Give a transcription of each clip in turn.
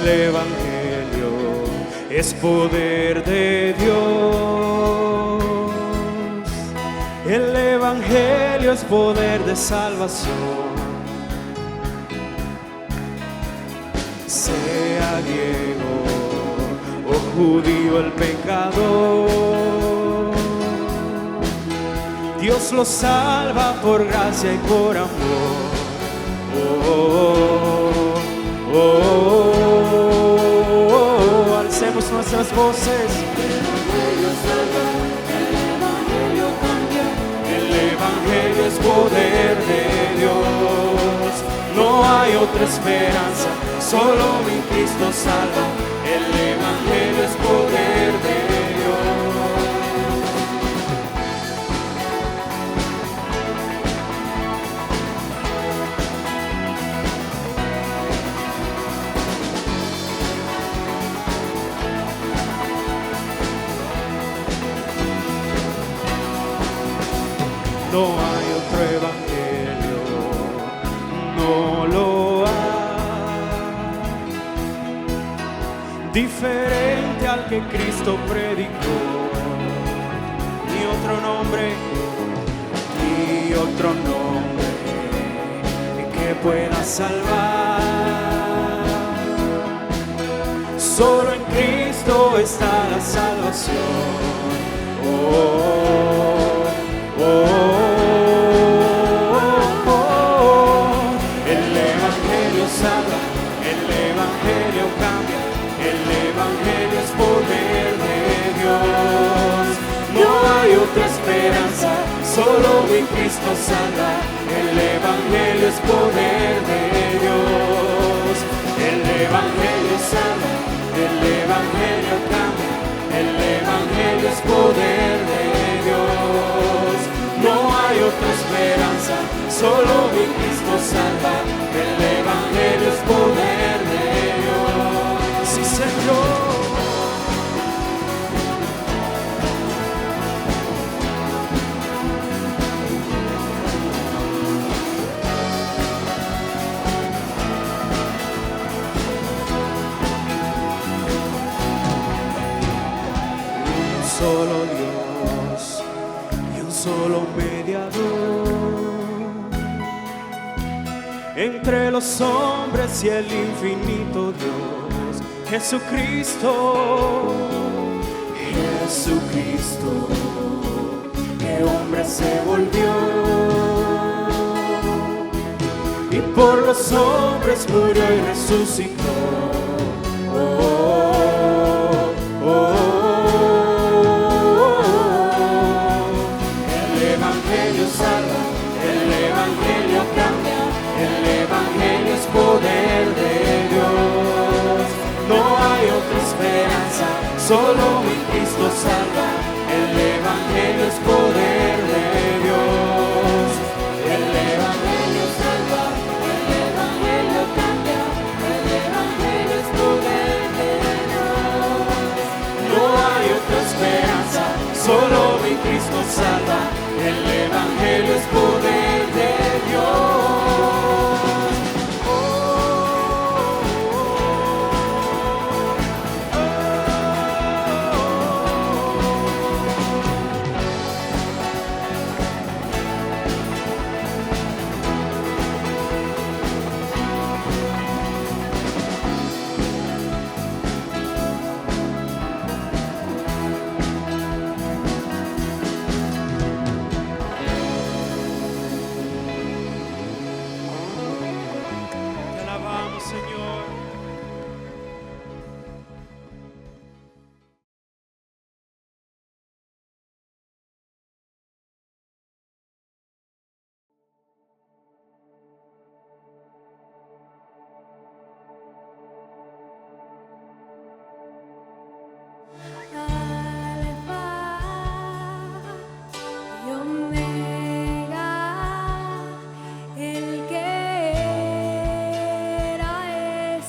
El Evangelio es poder de Dios. El Evangelio es poder de salvación. Sea griego o judío el pecador, Dios lo salva por gracia y por amor. Alcemos nuestras voces. El Evangelio cambia. El Evangelio es poder de Dios. No hay otra esperanza, solo mi Cristo salva. El Evangelio es poder de Dios. No hay otro evangelio, no lo hay, diferente al que Cristo predicó. Ni otro nombre que pueda salvar. Solo en Cristo está la salvación. El Evangelio salva, el Evangelio cambia, el Evangelio es poder de Dios. No hay otra esperanza, solo mi Cristo salva. El Evangelio es poder de Dios. El Evangelio salva, el Evangelio cambia, el Evangelio es poder de Dios. No hay otra esperanza, solo mi Cristo salva. El Evangelio es poder de Dios. Sí, Señor. Un solo Dios y un solo mediador entre los hombres y el infinito Dios, Jesucristo. Jesucristo, que hombre se volvió y por los hombres murió y resucitó. El Evangelio salva, el Evangelio cambia, el Evangelio es poder de Dios. No hay otra esperanza, solo mi Cristo salva. El Evangelio es poder de Dios. El Evangelio salva, El Evangelio cambia. El Evangelio es poder de Dios. no hay otra esperanza, solo mi Cristo salva. El Evangelio es poder de Dios. Te alabamos, Señor. Alfa y Omega, el que era, es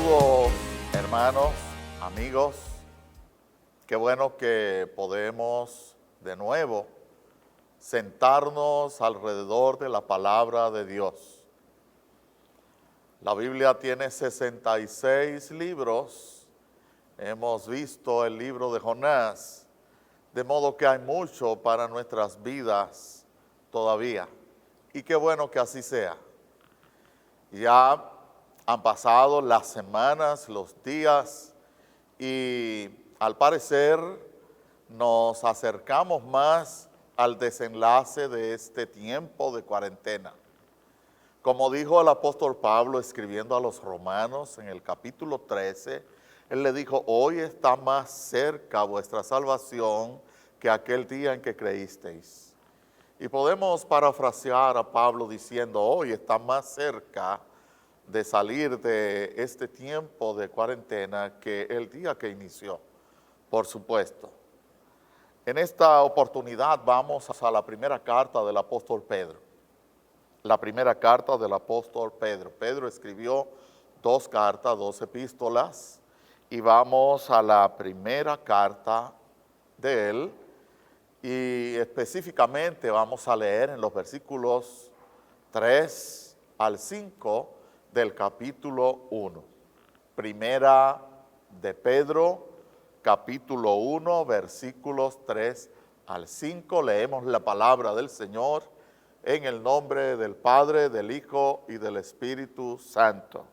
Saludos, hermanos, amigos. Qué bueno que podemos de nuevo sentarnos alrededor de la palabra de Dios. La Biblia tiene 66 libros. Hemos visto el libro de Jonás, de modo que hay mucho para nuestras vidas todavía. Y qué bueno que así sea. Ya han pasado las semanas, los días, y al parecer nos acercamos más al desenlace de este tiempo de cuarentena. Como dijo el apóstol Pablo escribiendo a los romanos en el capítulo 13, él le dijo: hoy está más cerca vuestra salvación que aquel día en que creísteis. Y podemos parafrasear a Pablo diciendo: hoy está más cerca de salir de este tiempo de cuarentena que el día que inició, por supuesto. En esta oportunidad vamos a la primera carta del apóstol Pedro. La primera carta del apóstol Pedro. Pedro escribió 2 cartas, 2 epístolas, y vamos a la primera carta de él, y específicamente vamos a leer en los versículos 3 al 5 del capítulo 1. Primera de Pedro, capítulo 1, versículos 3 al 5. Leemos la palabra del Señor en el nombre del Padre, del Hijo y del Espíritu Santo.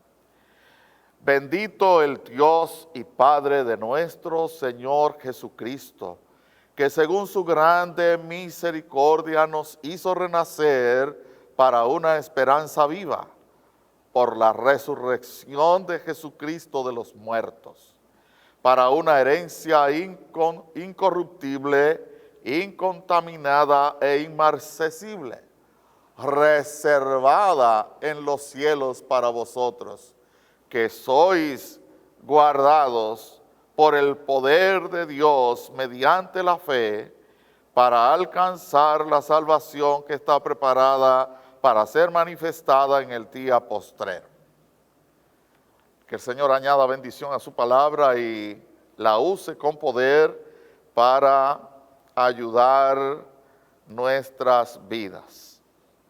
Bendito el Dios y Padre de nuestro Señor Jesucristo, que según su grande misericordia nos hizo renacer para una esperanza viva, por la resurrección de Jesucristo de los muertos, para una herencia incorruptible, incontaminada e inmarcesible, reservada en los cielos para vosotros, que sois guardados por el poder de Dios mediante la fe, para alcanzar la salvación que está preparada para ser manifestada en el día postrero. Que el Señor añada bendición a su palabra y la use con poder para ayudar nuestras vidas.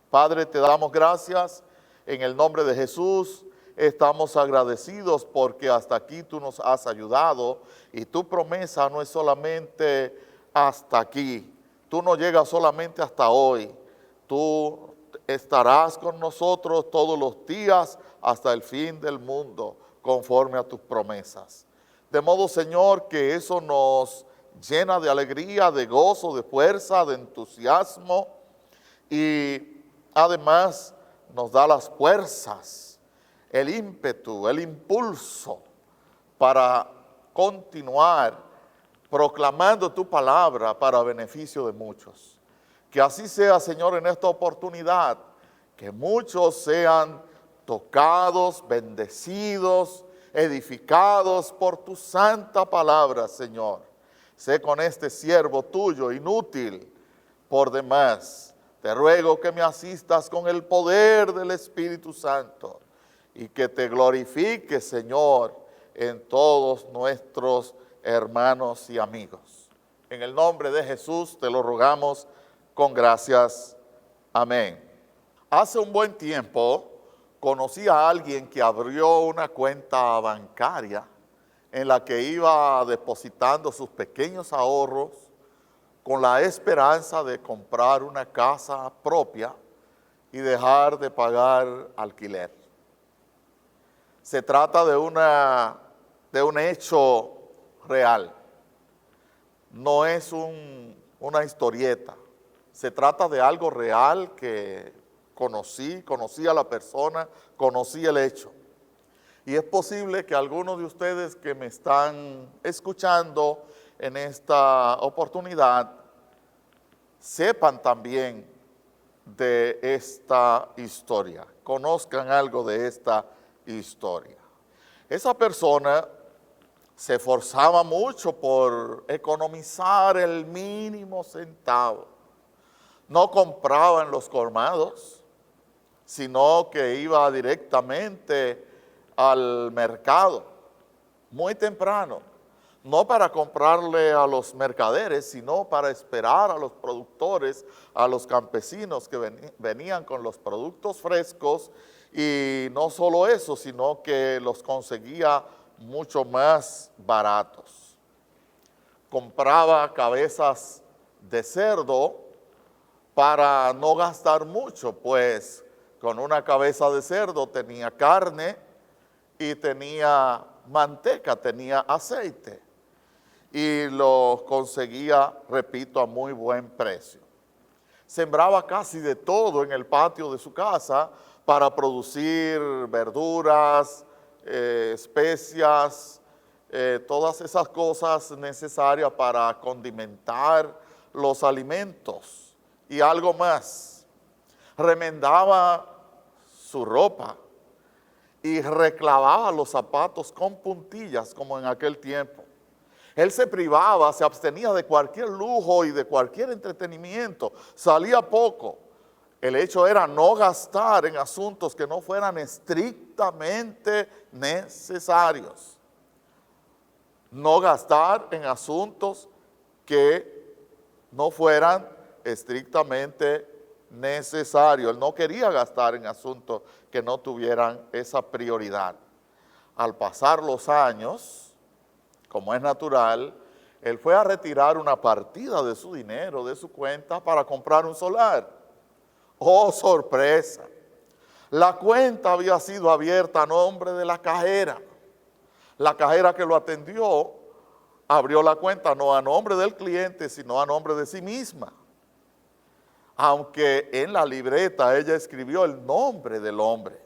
Padre, te damos gracias en el nombre de Jesús. Estamos agradecidos porque hasta aquí tú nos has ayudado, y tu promesa no es solamente hasta aquí. Tú no llegas solamente hasta hoy. Tú estarás con nosotros todos los días hasta el fin del mundo, conforme a tus promesas. De modo, Señor, que eso nos llena de alegría, de gozo, de fuerza, de entusiasmo, y además nos da las fuerzas, el ímpetu, el impulso para continuar proclamando tu palabra para beneficio de muchos. Que así sea, Señor, en esta oportunidad, que muchos sean tocados, bendecidos, edificados por tu santa palabra, Señor. Sé con este siervo tuyo, inútil por demás. Te ruego que me asistas con el poder del Espíritu Santo y que te glorifiques, Señor, en todos nuestros hermanos y amigos. En el nombre de Jesús te lo rogamos con gracias. Amén. Hace un buen tiempo conocí a alguien que abrió una cuenta bancaria en la que iba depositando sus pequeños ahorros con la esperanza de comprar una casa propia y dejar de pagar alquiler. Se trata de un hecho real. No es una historieta. Se trata de algo real que conocí a la persona, conocí el hecho. Y es posible que algunos de ustedes que me están escuchando en esta oportunidad sepan también de esta historia, conozcan algo de esta historia. Esa persona se esforzaba mucho por economizar el mínimo centavo. No compraba en los colmados, sino que iba directamente al mercado muy temprano, no para comprarle a los mercaderes, sino para esperar a los productores, a los campesinos que venían con los productos frescos, y no solo eso, sino que los conseguía mucho más baratos. Compraba cabezas de cerdo para no gastar mucho, pues con una cabeza de cerdo tenía carne y tenía manteca, tenía aceite, y lo conseguía, repito, a muy buen precio. Sembraba casi de todo en el patio de su casa para producir verduras, especias, todas esas cosas necesarias para condimentar los alimentos y algo más. Remendaba su ropa y reclavaba los zapatos con puntillas, como en aquel tiempo. Él se privaba, se abstenía de cualquier lujo y de cualquier entretenimiento, salía poco. El hecho era no gastar en asuntos que no fueran estrictamente necesarios. No gastar en asuntos que no fueran estrictamente necesarios. Él no quería gastar en asuntos que no tuvieran esa prioridad. Al pasar los años, como es natural, él fue a retirar una partida de su dinero, de su cuenta, para comprar un solar. ¡Oh, sorpresa! La cuenta había sido abierta a nombre de la cajera. La cajera que lo atendió abrió la cuenta no a nombre del cliente, sino a nombre de sí misma. Aunque en la libreta ella escribió el nombre del hombre.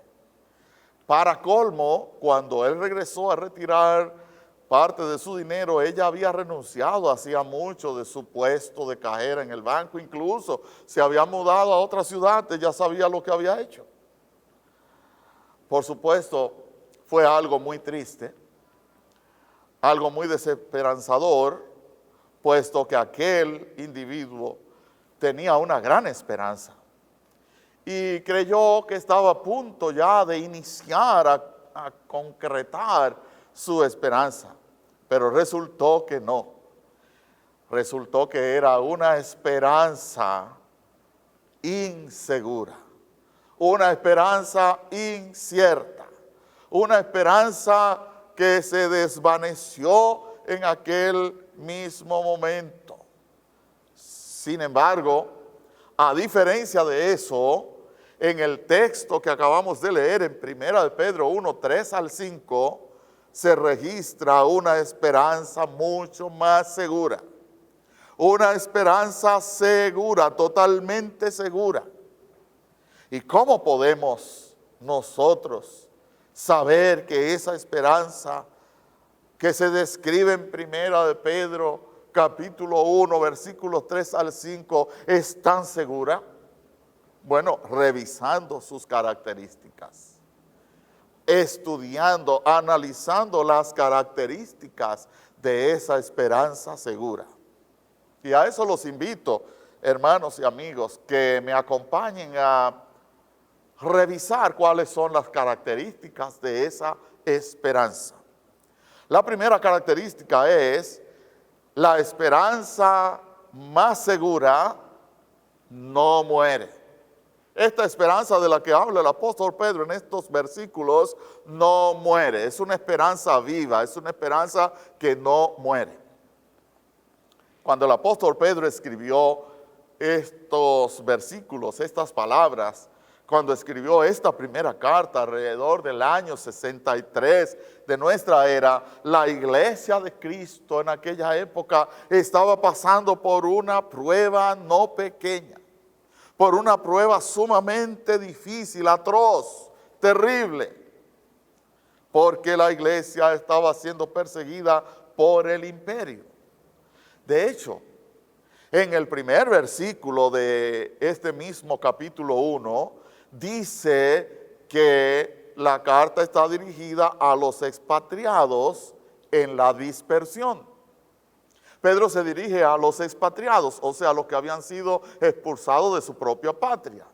Para colmo, cuando él regresó a retirar parte de su dinero, ella había renunciado hacía mucho de su puesto de cajera en el banco, incluso se había mudado a otra ciudad, ella sabía lo que había hecho. Por supuesto, fue algo muy triste, algo muy desesperanzador, puesto que aquel individuo tenía una gran esperanza y creyó que estaba a punto ya de iniciar a concretar su esperanza, pero resultó que no. Resultó que era una esperanza insegura, una esperanza incierta, una esperanza que se desvaneció en aquel mismo momento. Sin embargo, a diferencia de eso, en el texto que acabamos de leer en 1 de Pedro 1, 3 al 5, se registra una esperanza mucho más segura. Una esperanza segura, totalmente segura. ¿Y cómo podemos nosotros saber que esa esperanza que se describe en 1 de Pedro, capítulo 1, versículos 3 al 5, es tan segura? Bueno, revisando sus características, estudiando, analizando las características de esa esperanza segura. Y a eso los invito, hermanos y amigos, que me acompañen a revisar cuáles son las características de esa esperanza. La primera característica es: la esperanza más segura no muere. Esta esperanza de la que habla el apóstol Pedro en estos versículos no muere. Es una esperanza viva, es una esperanza que no muere. Cuando el apóstol Pedro escribió estos versículos, estas palabras, cuando escribió esta primera carta alrededor del año 63 de nuestra era, la iglesia de Cristo en aquella época estaba pasando por una prueba no pequeña, por una prueba sumamente difícil, atroz, terrible, porque la iglesia estaba siendo perseguida por el imperio. De hecho, en el primer versículo de este mismo capítulo 1, dice que la carta está dirigida a los expatriados en la dispersión. Pedro se dirige a los expatriados, o sea, a los que habían sido expulsados de su propia patria.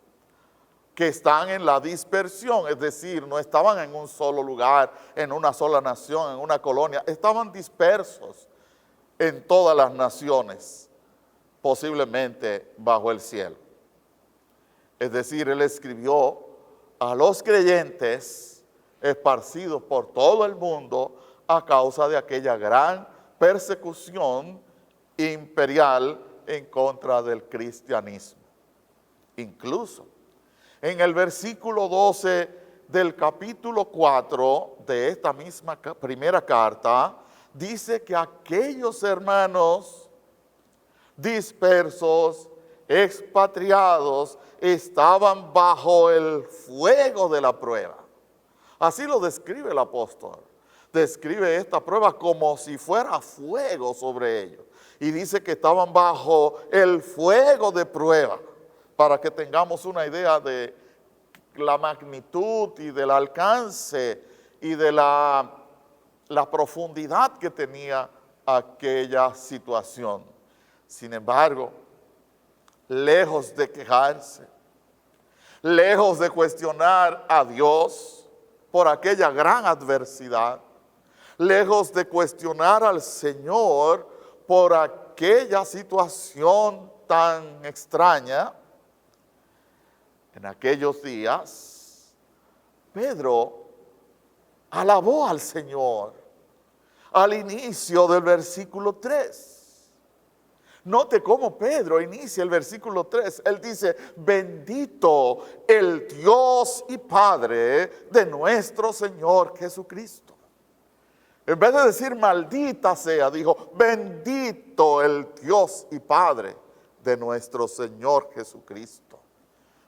que están en la dispersión, es decir, no estaban en un solo lugar, en una sola nación, en una colonia, estaban dispersos en todas las naciones, posiblemente bajo el cielo. Es decir, él escribió a los creyentes esparcidos por todo el mundo a causa de aquella gran persecución imperial en contra del cristianismo. Incluso en el versículo 12 del capítulo 4 de esta misma primera carta, dice que aquellos hermanos dispersos, expatriados, estaban bajo el fuego de la prueba. Así lo describe el apóstol. Describe esta prueba como si fuera fuego sobre ellos. Y dice que estaban bajo el fuego de prueba, para que tengamos una idea de la magnitud y del alcance y de la profundidad que tenía aquella situación. Sin embargo, lejos de quejarse, lejos de cuestionar a Dios por aquella gran adversidad, lejos de cuestionar al Señor por aquella situación tan extraña, en aquellos días, Pedro alabó al Señor al inicio del versículo 3. Note cómo Pedro inicia el versículo 3. Él dice, bendito el Dios y Padre de nuestro Señor Jesucristo. En vez de decir maldita sea, dijo, bendito el Dios y Padre de nuestro Señor Jesucristo.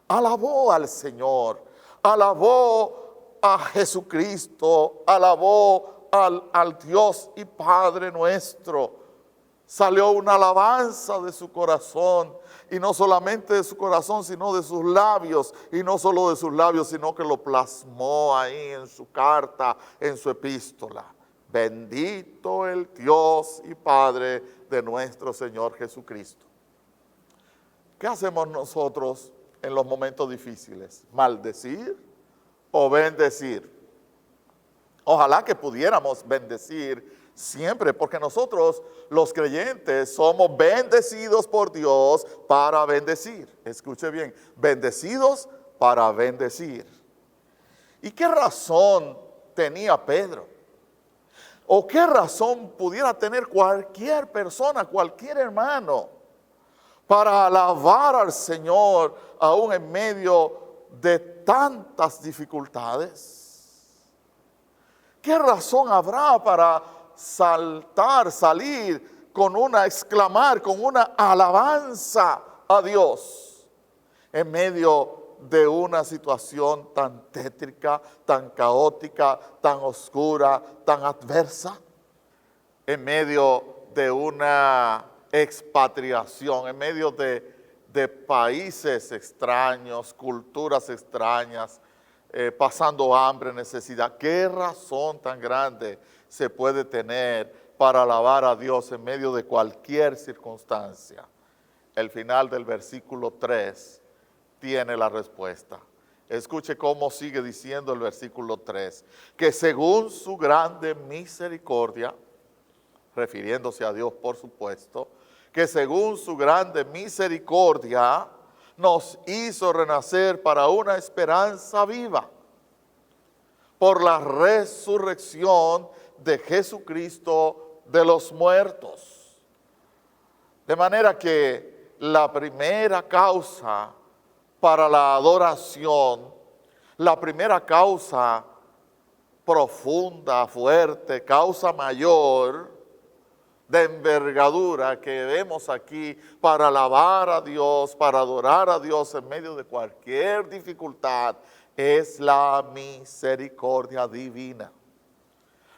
Alabó al Señor, alabó a Jesucristo, alabó al Dios y Padre nuestro. Salió una alabanza de su corazón, y no solamente de su corazón, sino de sus labios, y no solo de sus labios, sino que lo plasmó ahí en su carta, en su epístola. Bendito el Dios y Padre de nuestro Señor Jesucristo. ¿Qué hacemos nosotros en los momentos difíciles? ¿Maldecir o bendecir? Ojalá que pudiéramos bendecir siempre, porque nosotros los creyentes somos bendecidos por Dios para bendecir. Escuche bien, bendecidos para bendecir. ¿Y qué razón tenía Pedro? ¿O qué razón pudiera tener cualquier persona, cualquier hermano, para alabar al Señor aún en medio de tantas dificultades? ¿Qué razón habrá para salir con exclamar con una alabanza a Dios en medio de una situación tan tétrica, tan caótica, tan oscura, tan adversa? En medio de una expatriación, en medio de países extraños, culturas extrañas, pasando hambre, necesidad. ¿Qué razón tan grande se puede tener para alabar a Dios en medio de cualquier circunstancia? El final del versículo 3 tiene la respuesta. Escuche cómo sigue diciendo el versículo 3, que según su grande misericordia, refiriéndose a Dios por supuesto, que según su grande misericordia nos hizo renacer para una esperanza viva por la resurrección de Jesucristo de los muertos. De manera que la primera causa para la adoración, la primera causa profunda, fuerte, causa mayor, de envergadura que vemos aquí para alabar a Dios, para adorar a Dios en medio de cualquier dificultad, es la misericordia divina.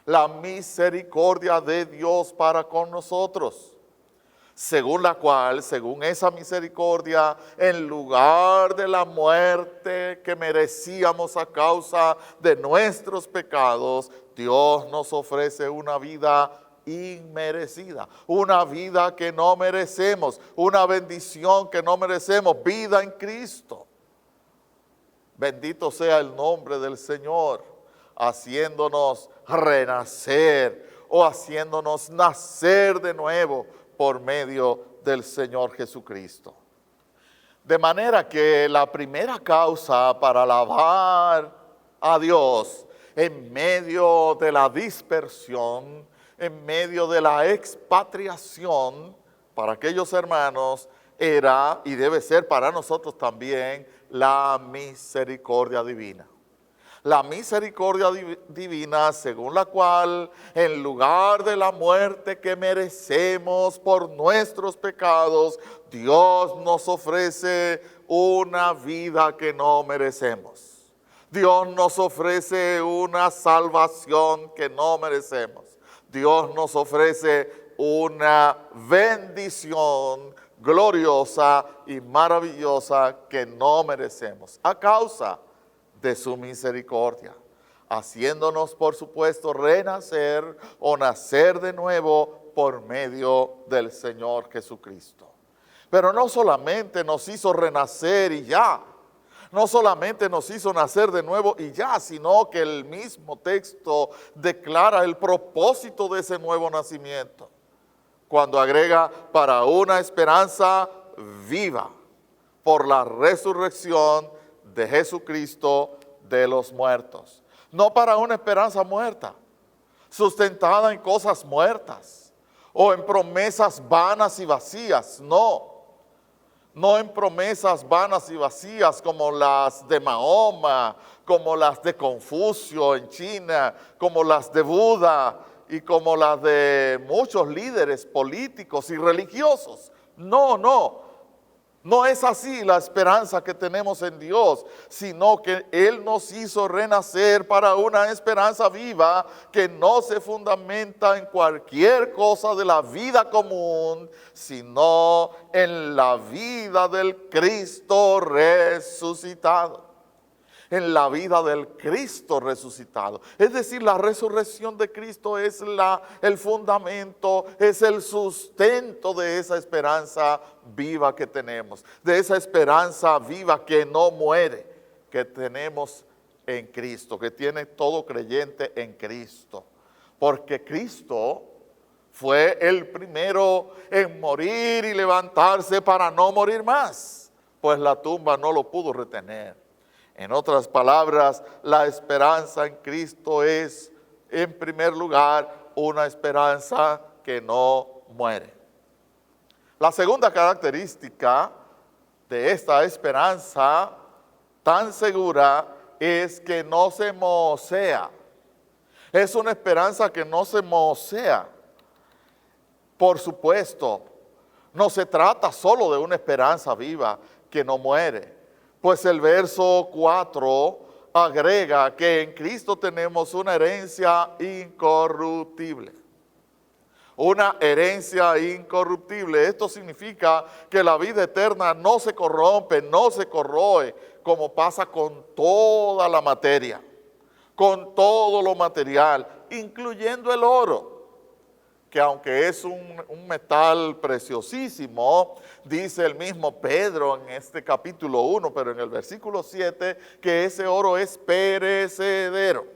La misericordia de Dios para con nosotros, según la cual, según esa misericordia, en lugar de la muerte que merecíamos a causa de nuestros pecados, Dios nos ofrece una vida inmerecida, una vida que no merecemos, una bendición que no merecemos, vida en Cristo. Bendito sea el nombre del Señor, haciéndonos renacer o haciéndonos nacer de nuevo por medio del Señor Jesucristo. De manera que la primera causa para alabar a Dios en medio de la dispersión, en medio de la expatriación, para aquellos hermanos era y debe ser para nosotros también la misericordia divina. La misericordia divina según la cual en lugar de la muerte que merecemos por nuestros pecados, Dios nos ofrece una vida que no merecemos. Dios nos ofrece una salvación que no merecemos. Dios nos ofrece una bendición gloriosa y maravillosa que no merecemos a causa de su misericordia, haciéndonos por supuesto renacer o nacer de nuevo por medio del Señor Jesucristo. Pero no solamente nos hizo renacer y ya, no solamente nos hizo nacer de nuevo y ya, sino que el mismo texto declara el propósito de ese nuevo nacimiento, cuando agrega para una esperanza viva por la resurrección de Jesucristo de los muertos. No para una esperanza muerta, sustentada en cosas muertas o en promesas vanas y vacías, no. No en promesas vanas y vacías como las de Mahoma, como las de Confucio en China, como las de Buda y como las de muchos líderes políticos y religiosos. No es así la esperanza que tenemos en Dios, sino que Él nos hizo renacer para una esperanza viva que no se fundamenta en cualquier cosa de la vida común, sino en la vida del Cristo resucitado. En la vida del Cristo resucitado. Es decir, la resurrección de Cristo es el fundamento, es el sustento de esa esperanza viva que tenemos, de esa esperanza viva que no muere, que tenemos en Cristo, que tiene todo creyente en Cristo. Porque Cristo fue el primero en morir y levantarse para no morir más, pues la tumba no lo pudo retener. En otras palabras, la esperanza en Cristo es, en primer lugar, una esperanza que no muere. La segunda característica de esta esperanza tan segura es que no se mohosea. Es una esperanza que no se mohosea. Por supuesto, no se trata solo de una esperanza viva que no muere. Pues el verso 4 agrega que en Cristo tenemos una herencia incorruptible. Una herencia incorruptible. Esto significa que la vida eterna no se corrompe, no se corroe, como pasa con toda la materia, con todo lo material, incluyendo el oro, que aunque es un metal preciosísimo, dice el mismo Pedro en este capítulo 1, pero en el versículo 7, que ese oro es perecedero.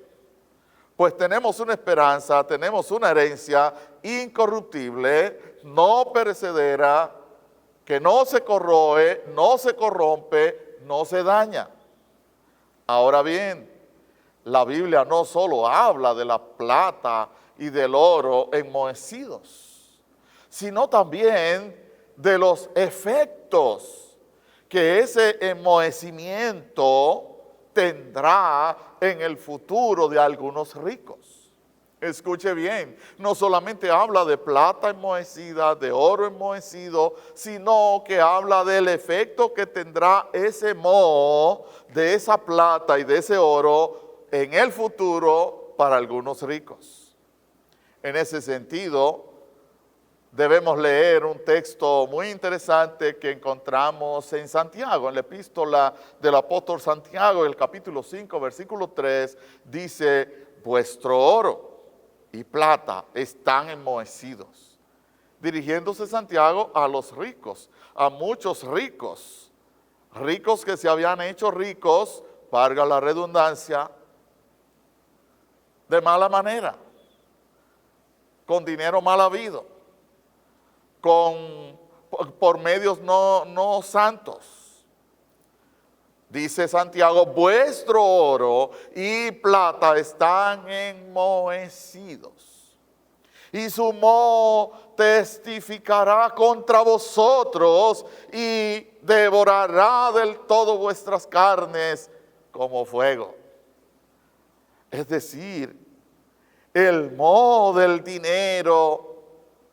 Pues tenemos una esperanza, tenemos una herencia incorruptible, no perecedera, que no se corroe, no se corrompe, no se daña. Ahora bien, la Biblia no solo habla de la plata y del oro enmohecidos, sino también de los efectos que ese enmohecimiento tendrá en el futuro de algunos ricos. Escuche bien, no solamente habla de plata enmohecida, de oro enmohecido, sino que habla del efecto que tendrá ese moho de esa plata y de ese oro en el futuro para algunos ricos. En ese sentido, debemos leer un texto muy interesante que encontramos en Santiago, en la epístola del apóstol Santiago, el capítulo 5, versículo 3, dice, vuestro oro y plata están enmohecidos. Dirigiéndose Santiago a los ricos, a muchos ricos, ricos que se habían hecho ricos valga la redundancia, de mala manera, con dinero mal habido, por medios no santos. Dice Santiago, vuestro oro y plata están enmohecidos, y su moho testificará contra vosotros y devorará del todo vuestras carnes como fuego. Es decir, el moho del dinero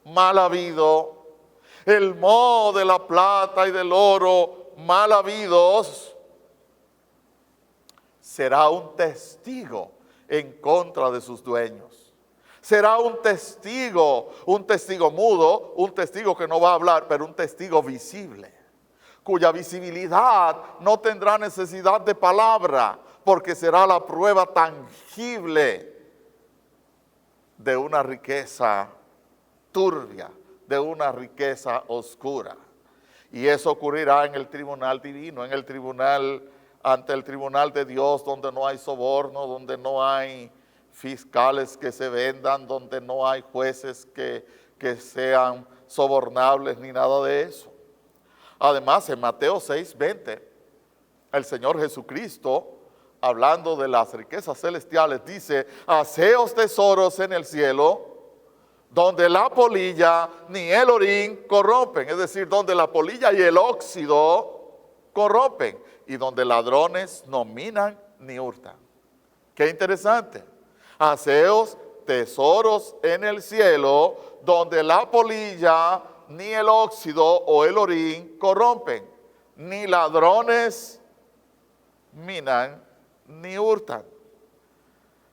mal habido, el moho de la plata y del oro mal habidos, será un testigo en contra de sus dueños. Será un testigo mudo, un testigo que no va a hablar, pero un testigo visible, cuya visibilidad no tendrá necesidad de palabra, porque será la prueba tangible de una riqueza turbia, de una riqueza oscura. Y eso ocurrirá en el tribunal divino, ante el tribunal de Dios, donde no hay soborno, donde no hay fiscales que se vendan, donde no hay jueces que sean sobornables ni nada de eso. Además, en Mateo 6:20, el Señor Jesucristo, hablando de las riquezas celestiales, dice, haceos tesoros en el cielo, donde la polilla ni el orín corrompen, es decir, donde la polilla y el óxido corrompen, y donde ladrones no minan ni hurtan. Qué interesante. Haceos tesoros en el cielo, donde la polilla ni el óxido o el orín corrompen, ni ladrones minan ni hurtan.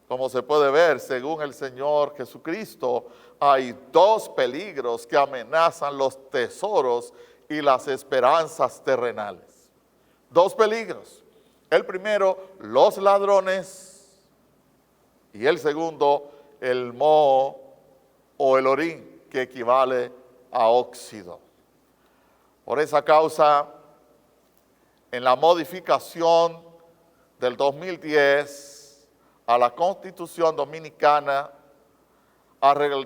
Como se puede ver, según el Señor Jesucristo, hay dos peligros que amenazan los tesoros y las esperanzas terrenales. Dos peligros. El primero, los ladrones, y el segundo, el moho o el orín, que equivale a óxido. Por esa causa, en la modificación del 2010 a la Constitución Dominicana,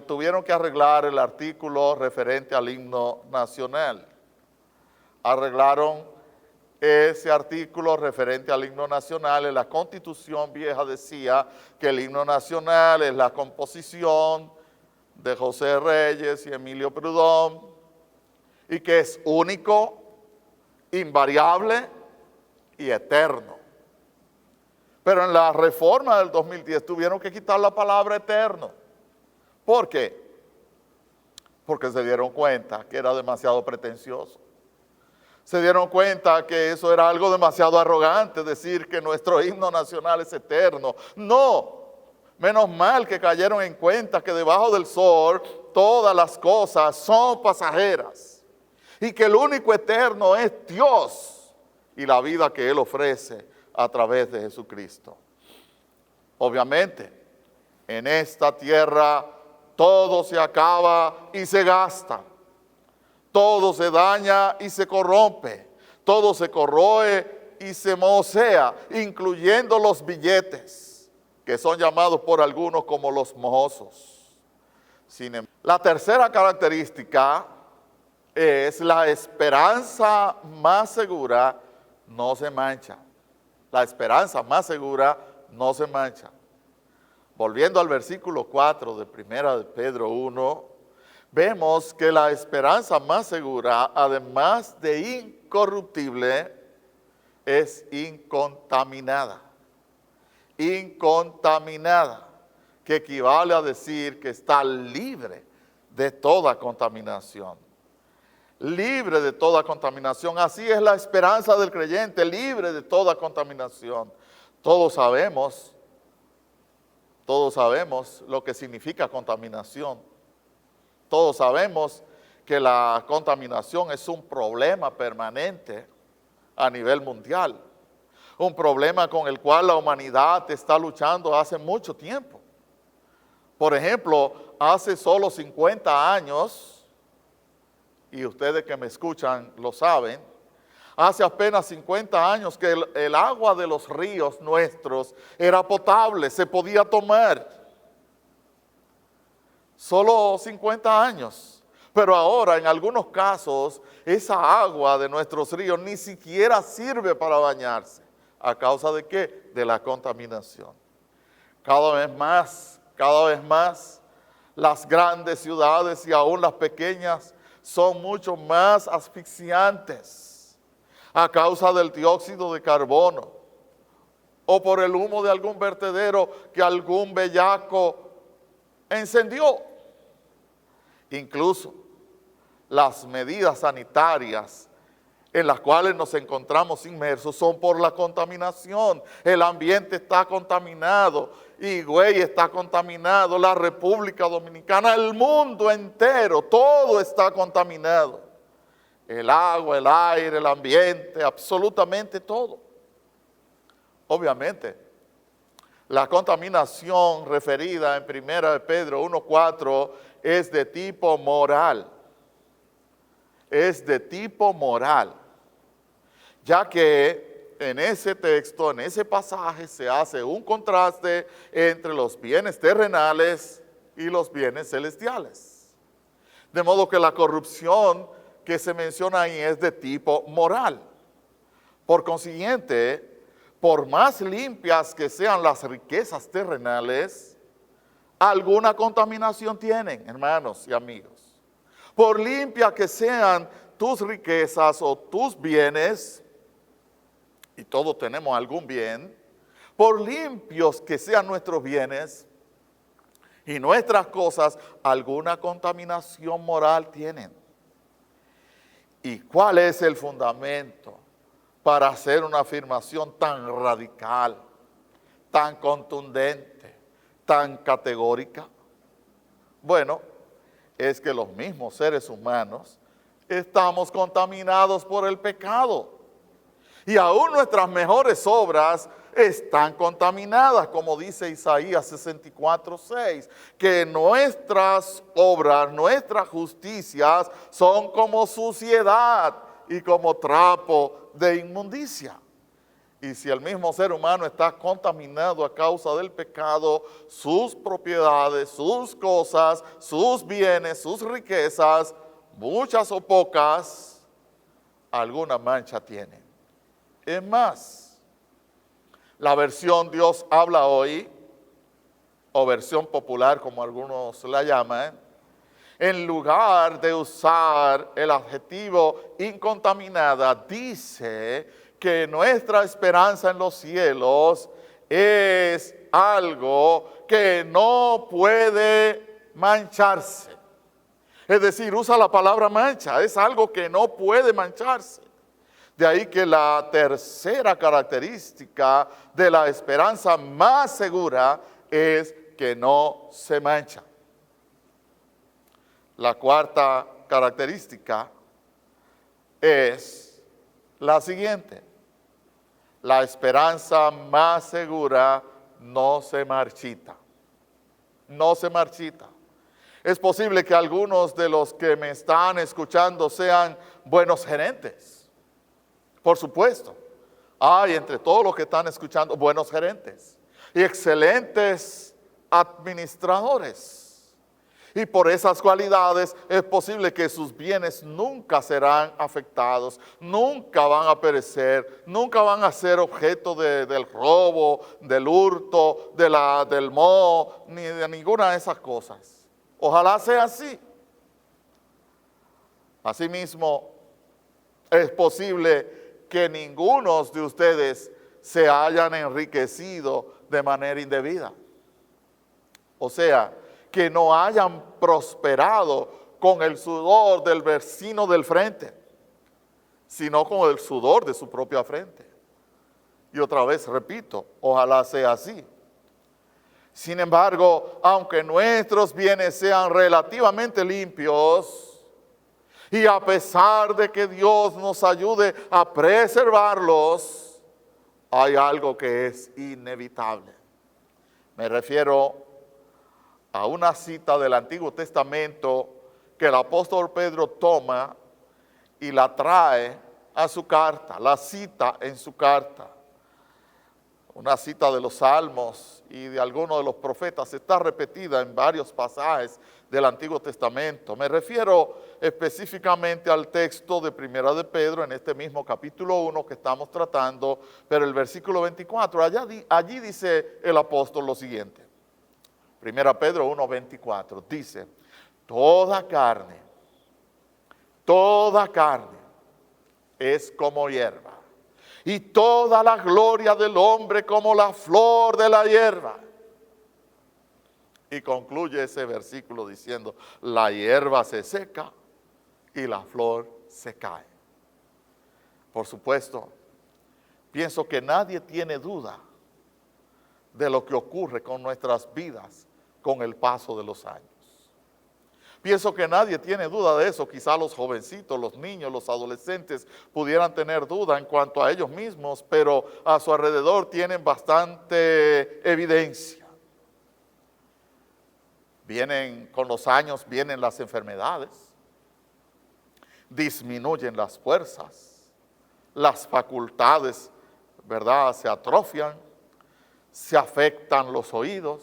tuvieron que arreglar el artículo referente al himno nacional. Arreglaron ese artículo referente al himno nacional. En la Constitución vieja decía que el himno nacional es la composición de José Reyes y Emilio Prudón, y que es único, invariable y eterno. Pero en la reforma del 2010 tuvieron que quitar la palabra eterno. ¿Por qué? Porque se dieron cuenta que era demasiado pretencioso. Se dieron cuenta que eso era algo demasiado arrogante, decir que nuestro himno nacional es eterno. No, menos mal que cayeron en cuenta que debajo del sol todas las cosas son pasajeras y que el único eterno es Dios y la vida que Él ofrece a través de Jesucristo. Obviamente, en esta tierra todo se acaba y se gasta. Todo se daña y se corrompe, todo se corroe y se mohosea, incluyendo los billetes, que son llamados por algunos como los mohosos. La tercera característica es la esperanza más segura no se mancha. La esperanza más segura no se mancha. Volviendo al versículo 4 de 1 de Pedro 1, vemos que la esperanza más segura, además de incorruptible, es incontaminada. Incontaminada, que equivale a decir que está libre de toda contaminación. Libre de toda contaminación. Así es la esperanza del creyente, libre de toda contaminación. Todos sabemos lo que significa contaminación. Todos sabemos que la contaminación es un problema permanente a nivel mundial. Un problema con el cual la humanidad está luchando hace mucho tiempo. Por ejemplo, hace solo 50 años, y ustedes que me escuchan lo saben, hace apenas 50 años que el agua de los ríos nuestros era potable, se podía tomar. Solo 50 años. Pero ahora, en algunos casos, esa agua de nuestros ríos ni siquiera sirve para bañarse. ¿A causa de qué? De la contaminación. Cada vez más, las grandes ciudades y aún las pequeñas son mucho más asfixiantes a causa del dióxido de carbono o por el humo de algún vertedero que algún bellaco encendió. Incluso las medidas sanitarias en las cuales nos encontramos inmersos son por la contaminación. El ambiente está contaminado, Higüey está contaminado, la República Dominicana, el mundo entero, todo está contaminado. El agua, el aire, el ambiente, absolutamente todo. Obviamente, la contaminación referida en 1 de Pedro 1:4 es de tipo moral. Es de tipo moral, ya que en ese texto, en ese pasaje, se hace un contraste entre los bienes terrenales y los bienes celestiales. De modo que la corrupción que se menciona ahí es de tipo moral. Por consiguiente, por más limpias que sean las riquezas terrenales, alguna contaminación tienen, hermanos y amigos. Por limpia que sean tus riquezas o tus bienes, y todos tenemos algún bien, por limpios que sean nuestros bienes y nuestras cosas, alguna contaminación moral tienen. ¿Y cuál es el fundamento para hacer una afirmación tan radical, tan contundente, tan categórica? Bueno, es que los mismos seres humanos estamos contaminados por el pecado. Y aún nuestras mejores obras están contaminadas, como dice Isaías 64:6, que nuestras obras, nuestras justicias son como suciedad y como trapo de inmundicia. Y si el mismo ser humano está contaminado a causa del pecado, sus propiedades, sus cosas, sus bienes, sus riquezas, muchas o pocas, alguna mancha tienen. Es más, la versión Dios habla hoy, o versión popular como algunos la llaman, en lugar de usar el adjetivo incontaminada, dice que nuestra esperanza en los cielos es algo que no puede mancharse. Es decir, usa la palabra mancha, es algo que no puede mancharse. De ahí que la tercera característica de la esperanza más segura es que no se mancha. La cuarta característica es la siguiente: la esperanza más segura no se marchita. No se marchita. Es posible que algunos de los que me están escuchando sean buenos gerentes. Por supuesto. Hay entre todos los que están escuchando buenos gerentes y excelentes administradores. Y por esas cualidades es posible que sus bienes nunca serán afectados, nunca van a perecer, nunca van a ser objeto del robo, del hurto, del moho, ni de ninguna de esas cosas. Ojalá sea así. Asimismo, es posible que ninguno de ustedes se hayan enriquecido de manera indebida. O sea, que no hayan prosperado con el sudor del vecino del frente, sino con el sudor de su propia frente. Y otra vez repito, ojalá sea así. Sin embargo, aunque nuestros bienes sean relativamente limpios, y a pesar de que Dios nos ayude a preservarlos, hay algo que es inevitable. Me refiero a una cita del Antiguo Testamento que el apóstol Pedro toma y la trae a su carta, la cita en su carta. Una cita de los Salmos y de algunos de los profetas está repetida en varios pasajes del Antiguo Testamento. Me refiero específicamente al texto de Primera de Pedro en este mismo capítulo 1 que estamos tratando, pero el versículo 24, allí dice el apóstol lo siguiente. Primera Pedro 1:24 dice, toda carne es como hierba, y toda la gloria del hombre como la flor de la hierba. Y concluye ese versículo diciendo, la hierba se seca y la flor se cae. Por supuesto, pienso que nadie tiene duda de lo que ocurre con nuestras vidas con el paso de los años. Pienso que nadie tiene duda de eso. Quizá los jovencitos, los niños, los adolescentes pudieran tener duda en cuanto a ellos mismos, pero a su alrededor tienen bastante evidencia. Con los años vienen las enfermedades, disminuyen las fuerzas, las facultades, ¿verdad?, se atrofian, se afectan los oídos,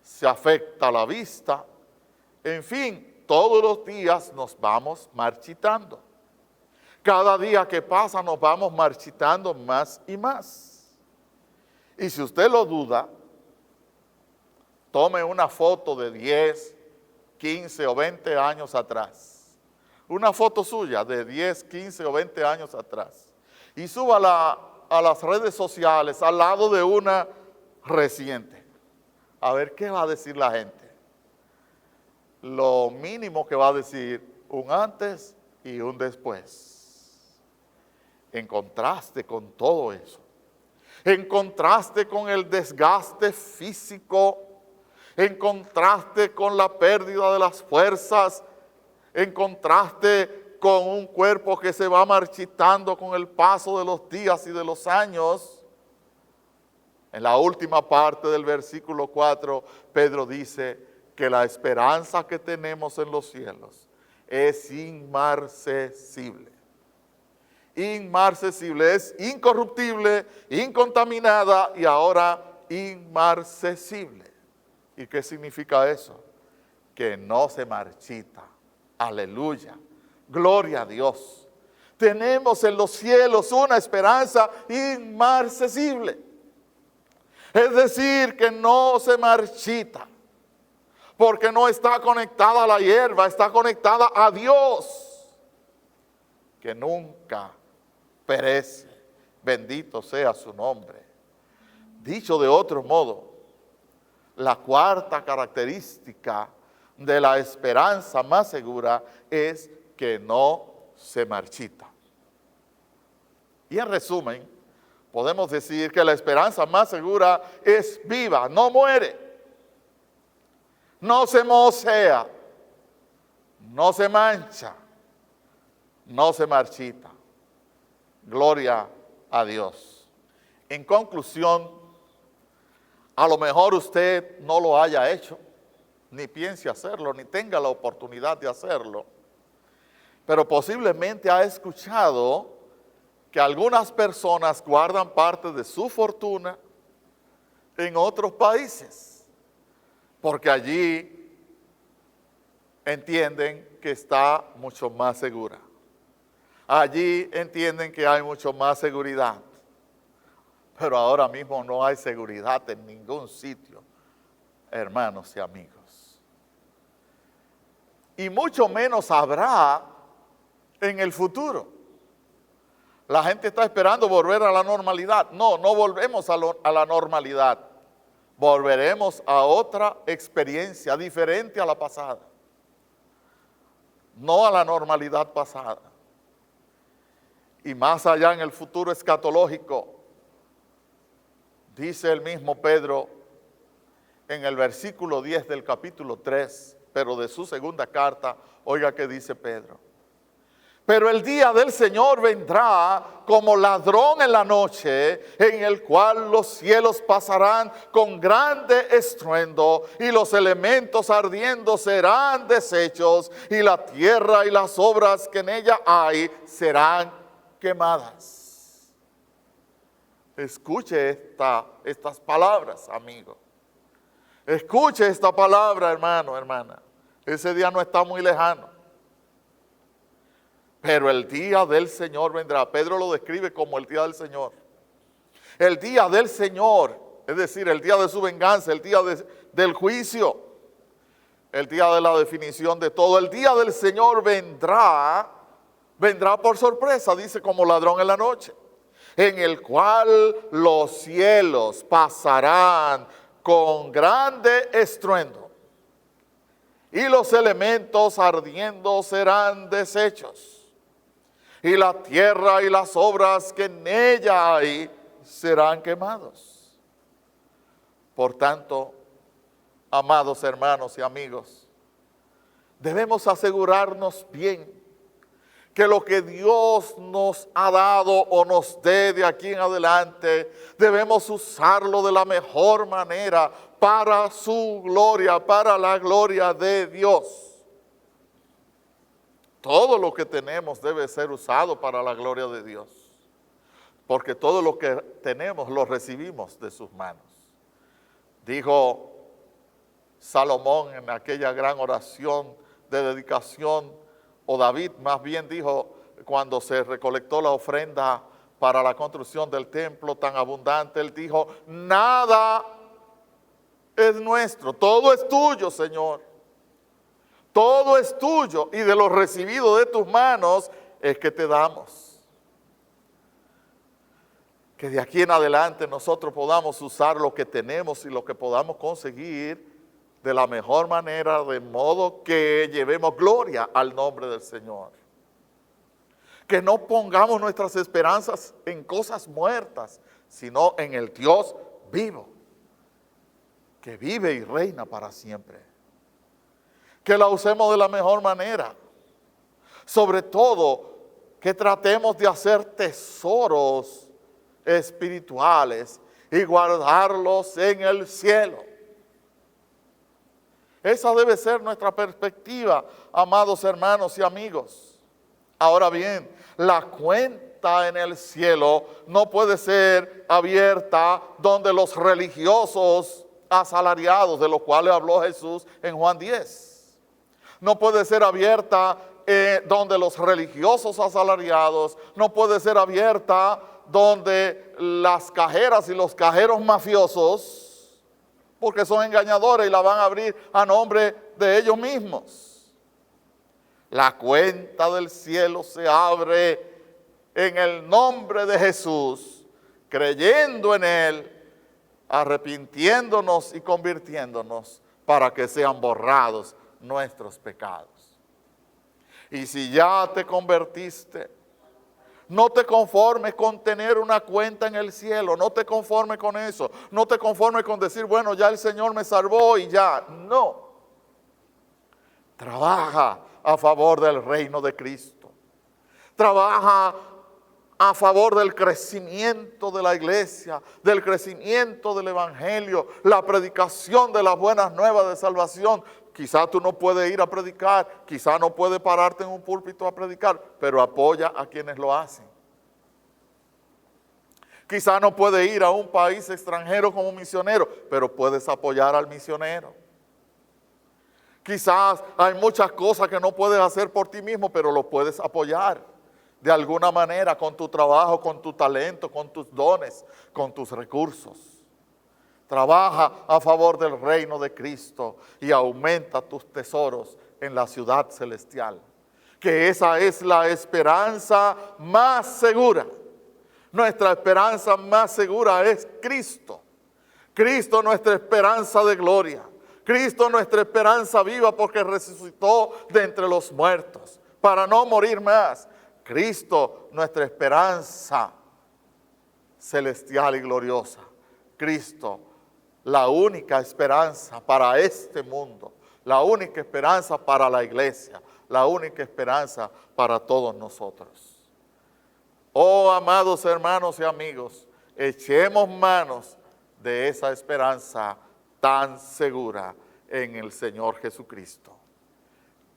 se afecta la vista. En fin, todos los días nos vamos marchitando. Cada día que pasa nos vamos marchitando más y más. Y si usted lo duda, tome una foto de 10, 15 o 20 años atrás. Una foto suya de 10, 15 o 20 años atrás. Y súbala a las redes sociales al lado de una reciente. A ver qué va a decir la gente. Lo mínimo que va a decir, un antes y un después. En contraste con todo eso, en contraste con el desgaste físico, en contraste con la pérdida de las fuerzas, en contraste con un cuerpo que se va marchitando con el paso de los días y de los años. En la última parte del versículo 4, Pedro dice que la esperanza que tenemos en los cielos es inmarcesible. Inmarcesible, es incorruptible, incontaminada y ahora inmarcesible. ¿Y qué significa eso? Que no se marchita. Aleluya. Gloria a Dios. Tenemos en los cielos una esperanza inmarcesible. Es decir, que no se marchita. Porque no está conectada a la hierba, está conectada a Dios, que nunca perece. Bendito sea su nombre. Dicho de otro modo, la cuarta característica de la esperanza más segura es que no se marchita. Y en resumen, podemos decir que la esperanza más segura es viva, no muere. No se mocea, no se mancha, no se marchita. Gloria a Dios. En conclusión, a lo mejor usted no lo haya hecho, ni piense hacerlo, ni tenga la oportunidad de hacerlo, pero posiblemente ha escuchado que algunas personas guardan parte de su fortuna en otros países, porque allí entienden que está mucho más segura. Allí entienden que hay mucho más seguridad. Pero ahora mismo no hay seguridad en ningún sitio, hermanos y amigos. Y mucho menos habrá en el futuro. La gente está esperando volver a la normalidad. No volvemos a la normalidad. Volveremos a otra experiencia diferente a la pasada. No a la normalidad pasada. Y más allá en el futuro escatológico, dice el mismo Pedro en el versículo 10 del capítulo 3, pero de su segunda carta, oiga qué dice Pedro. Pero el día del Señor vendrá como ladrón en la noche, en el cual los cielos pasarán con grande estruendo, y los elementos ardiendo serán deshechos, y la tierra y las obras que en ella hay serán quemadas. Escuche estas palabras, amigo. Escuche esta palabra, hermano, hermana. Ese día no está muy lejano. Pero el día del Señor vendrá. Pedro lo describe como el día del Señor. El día del Señor, es decir, el día de su venganza, el día del juicio, el día de la definición de todo. El día del Señor vendrá por sorpresa, dice, como ladrón en la noche, en el cual los cielos pasarán con grande estruendo, y los elementos ardiendo serán deshechos, y la tierra y las obras que en ella hay serán quemados. Por tanto, amados hermanos y amigos, debemos asegurarnos bien que lo que Dios nos ha dado o nos dé de aquí en adelante, debemos usarlo de la mejor manera para su gloria, para la gloria de Dios. Todo lo que tenemos debe ser usado para la gloria de Dios, porque todo lo que tenemos lo recibimos de sus manos. Dijo Salomón en aquella gran oración de dedicación, o David más bien dijo, cuando se recolectó la ofrenda para la construcción del templo tan abundante, él dijo, nada es nuestro, todo es tuyo, Señor. Todo es tuyo, y de lo recibido de tus manos es que te damos. Que de aquí en adelante nosotros podamos usar lo que tenemos y lo que podamos conseguir de la mejor manera, de modo que llevemos gloria al nombre del Señor. Que no pongamos nuestras esperanzas en cosas muertas, sino en el Dios vivo, que vive y reina para siempre. Que la usemos de la mejor manera. Sobre todo, que tratemos de hacer tesoros espirituales y guardarlos en el cielo. Esa debe ser nuestra perspectiva, amados hermanos y amigos. Ahora bien, la cuenta en el cielo no puede ser abierta donde los religiosos asalariados, de los cuales habló Jesús en Juan 10. No puede ser abierta donde los religiosos asalariados, no puede ser abierta donde las cajeras y los cajeros mafiosos, porque son engañadores y la van a abrir a nombre de ellos mismos. La cuenta del cielo se abre en el nombre de Jesús, creyendo en Él, arrepintiéndonos y convirtiéndonos para que sean borrados nuestros pecados. Y si ya te convertiste, no te conformes con tener una cuenta en el cielo, no te conformes con eso, no te conformes con decir, bueno, ya el Señor me salvó y ya. No. Trabaja a favor del reino de Cristo. Trabaja a favor del crecimiento de la iglesia, del crecimiento del evangelio, la predicación de las buenas nuevas de salvación. Quizá tú no puedes ir a predicar, quizá no puedes pararte en un púlpito a predicar, pero apoya a quienes lo hacen. Quizá no puedes ir a un país extranjero como misionero, pero puedes apoyar al misionero. Quizás hay muchas cosas que no puedes hacer por ti mismo, pero lo puedes apoyar de alguna manera con tu trabajo, con tu talento, con tus dones, con tus recursos. Trabaja a favor del reino de Cristo y aumenta tus tesoros en la ciudad celestial. Que esa es la esperanza más segura. Nuestra esperanza más segura es Cristo. Cristo, nuestra esperanza de gloria. Cristo, nuestra esperanza viva porque resucitó de entre los muertos para no morir más. Cristo, nuestra esperanza celestial y gloriosa. Cristo, la única esperanza para este mundo, la única esperanza para la iglesia, la única esperanza para todos nosotros. Oh, amados hermanos y amigos, echemos manos de esa esperanza tan segura en el Señor Jesucristo.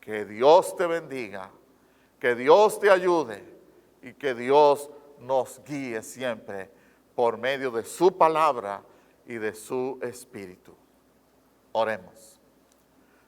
Que Dios te bendiga, que Dios te ayude y que Dios nos guíe siempre por medio de su palabra y de su Espíritu. Oremos.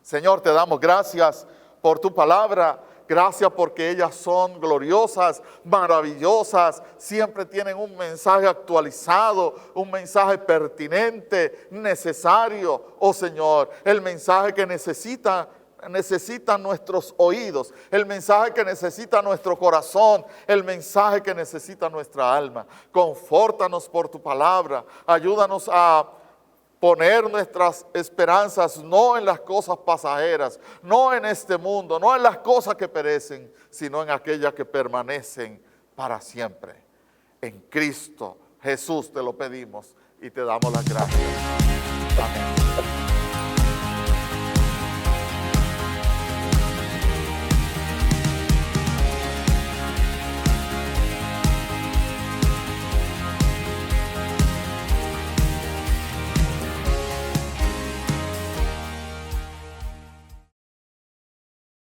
Señor, te damos gracias por tu palabra. Gracias porque ellas son gloriosas, maravillosas, siempre tienen un mensaje actualizado, un mensaje pertinente, necesario. Oh Señor, el mensaje que necesitan nuestros oídos, el mensaje que necesita nuestro corazón, el mensaje que necesita nuestra alma. Confórtanos por tu palabra, ayúdanos a poner nuestras esperanzas no en las cosas pasajeras, no en este mundo, no en las cosas que perecen, sino en aquellas que permanecen para siempre. En Cristo Jesús te lo pedimos y te damos las gracias. Amén.